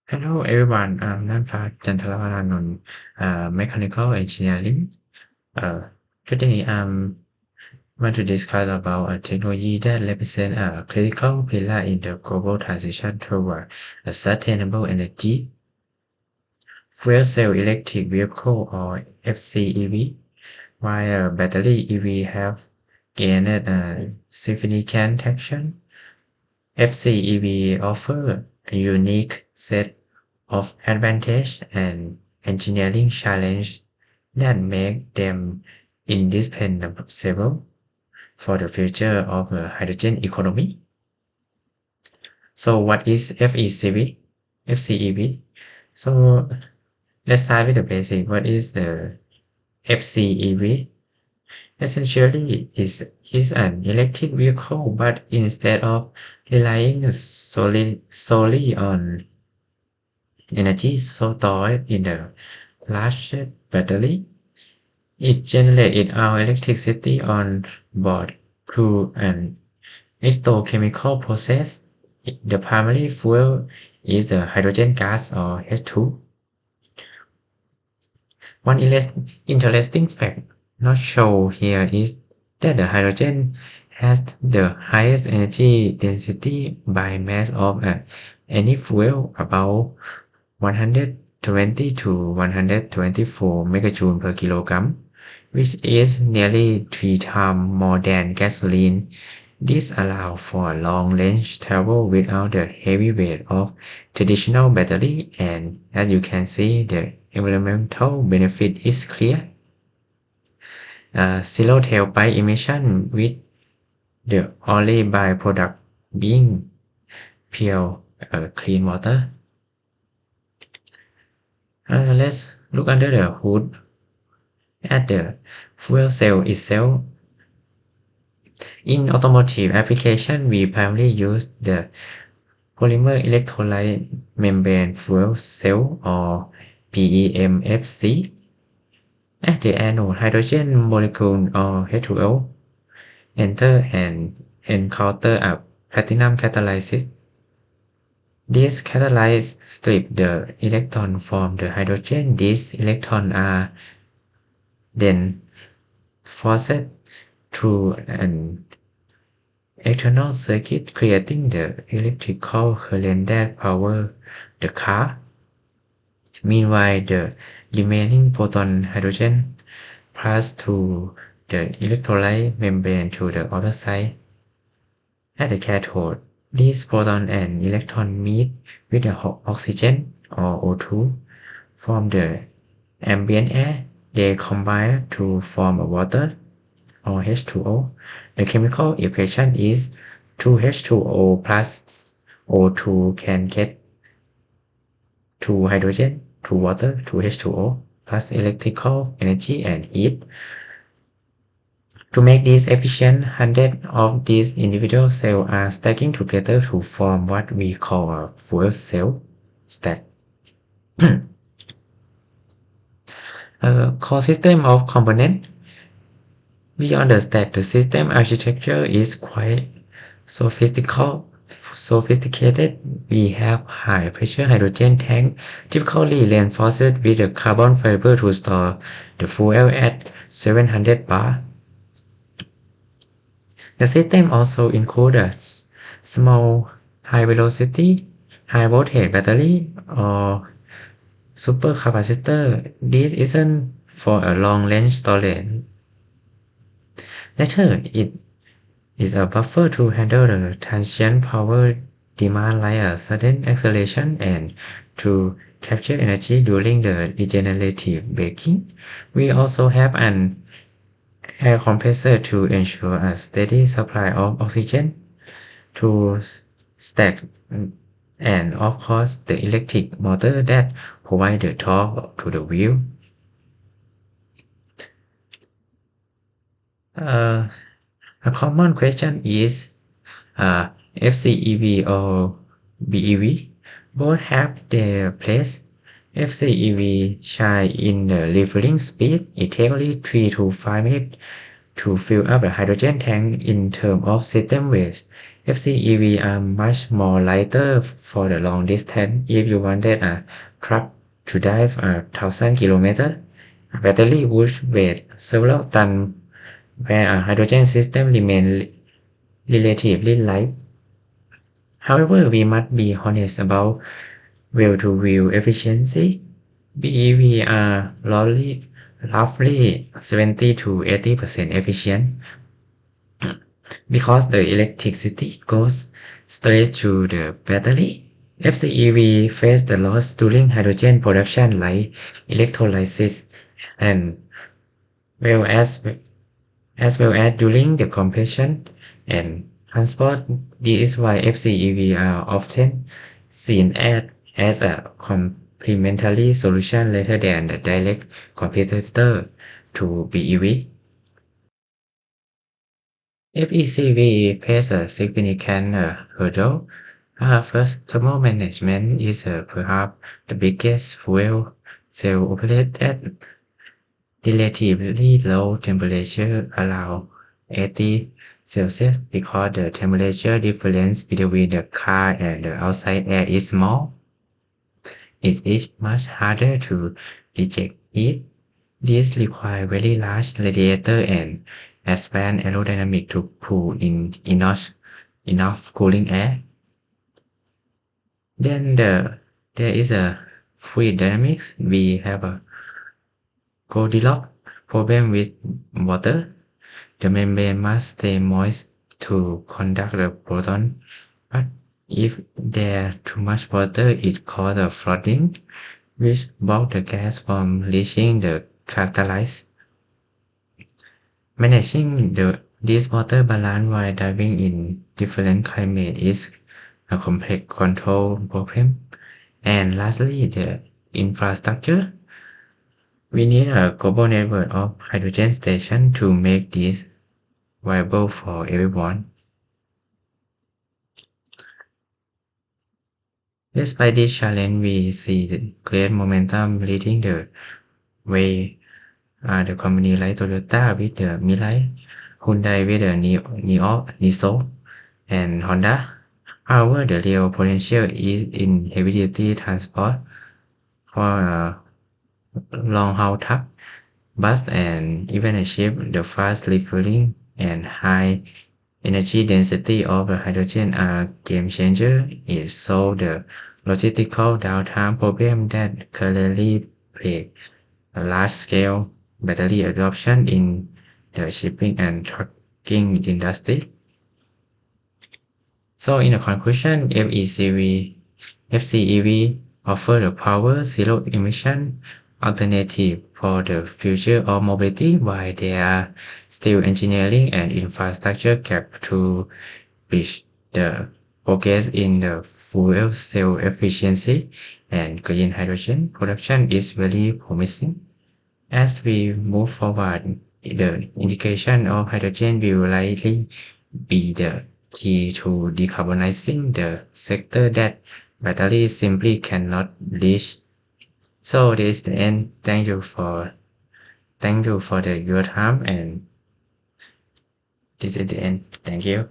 Hello everyone, I'm Nanfa Chantalavanan, Mechanical Engineering. Uh, Today I'm want to discuss about a technology that represents a critical pillar in the global transition toward a sustainable energy. Fuel cell electric vehicle or FCEV, while battery EV have gained a significant traction. FCEV offer a unique set of advantage and engineering challenge that make them indispensable for the future of the hydrogen economy. So what is FECV? FCEV? So let's start with the basic. What is the FCEV? Essentially, is an electric vehicle, but instead of relying solely on energy stored in the large battery, it generates our electricity on board through an electrochemical process. The primary fuel is the hydrogen gas or H2. One interesting fact not shown here is that the hydrogen has the highest energy density by mass of any fuel, about 120 to 124 megajoule per kilogram, which is nearly 3 times more than gasoline. This allows for long-range travel without the heavy weight of traditional battery, and as you can see, the environmental benefit is clear. Zero tailpipe emission, with the only byproduct being pure clean water. Let's look under the hood at the fuel cell itself. In automotive application, we primarily use the polymer electrolyte membrane fuel cell or PEMFC. At the anode, hydrogen molecule or H2O enter and encounter a platinum catalysis. This catalyze strip the electron from the hydrogen. These electrons are then forced through an external circuit, creating the electrical current that power the car. Meanwhile, the remaining proton hydrogen pass through the electrolyte membrane to the other side. At the cathode, these proton and electron meet with the oxygen or O2 from the ambient air. They combine to form water or H2O. The chemical equation is 2H2O plus O2 can get 2 hydrogen, 2 water, 2 H2O plus electrical energy and heat. To make this efficient, hundreds of these individual cells are stacking together to form what we call a fuel cell stack. A core system of components. Beyond the stack, the system architecture is quite sophisticated. We have high pressure hydrogen tank, typically reinforced with a carbon fiber to store the fuel at 700 bar. The system also includes a small high-velocity, high-voltage battery or supercapacitor. This isn't for a long-range storage. Later, it is a buffer to handle the transient power demand like a sudden acceleration and to capture energy during the regenerative braking. We also have an air compressor to ensure a steady supply of oxygen to stack, and of course the electric motor that provides the torque to the wheel. A common question is FCEV or BEV. Both have their place. FCEV shine in the leveling speed. It takes only 3 to 5 minutes to fill up the hydrogen tank in terms of system weight. FCEV are much more lighter for the long distance. If you wanted a truck to drive 1,000 kilometers, a battery would weigh several tons, where a hydrogen system remains relatively light. However, we must be honest about wheel-to-wheel efficiency. BEV are roughly 70 to 80% efficient because the electricity goes straight to the battery. FCEV face the loss during hydrogen production like electrolysis and well as well as during the compression and transport. This is why FCEV are often seen as a complementary solution rather than a direct competitor to BEV. FECV faces a significant hurdle. First, thermal management is perhaps the biggest fuel cell operated at relatively low temperature, around 80 Celsius, because the temperature difference between the car and the outside air is small. It is much harder to reject heat. This requires very large radiator and advanced aerodynamics to pull in enough cooling air. Then there is a fluid dynamics. We have a Goldilocks problem with water. The membrane must stay moist to conduct the proton, but if there too much water, it causes flooding, which blocks the gas from reaching the catalyst. Managing this water balance while driving in different climates is a complex control problem. And lastly, the infrastructure. We need a global network of hydrogen stations to make this viable for everyone. Despite this challenge, we see the great momentum leading the way. The company like Toyota with the Mirai, Hyundai with the Neo, and Honda. However, the real potential is in heavy-duty transport for long-haul truck, bus, and even a ship. The fast refueling and high energy density of the hydrogen are game changer. It solves the logistical downtime problem that currently plague a large-scale battery adoption in the shipping and trucking industry. So in the conclusion, FCEV offer a power zero emission alternative for the future of mobility, while there are still engineering and infrastructure gap to bridge the progress in the fuel cell efficiency and green hydrogen production is very promising. As we move forward, the integration of hydrogen will likely be the key to decarbonizing the sector that batteries simply cannot reach. So this is the end. Thank you for your time, and this is the end. Thank you.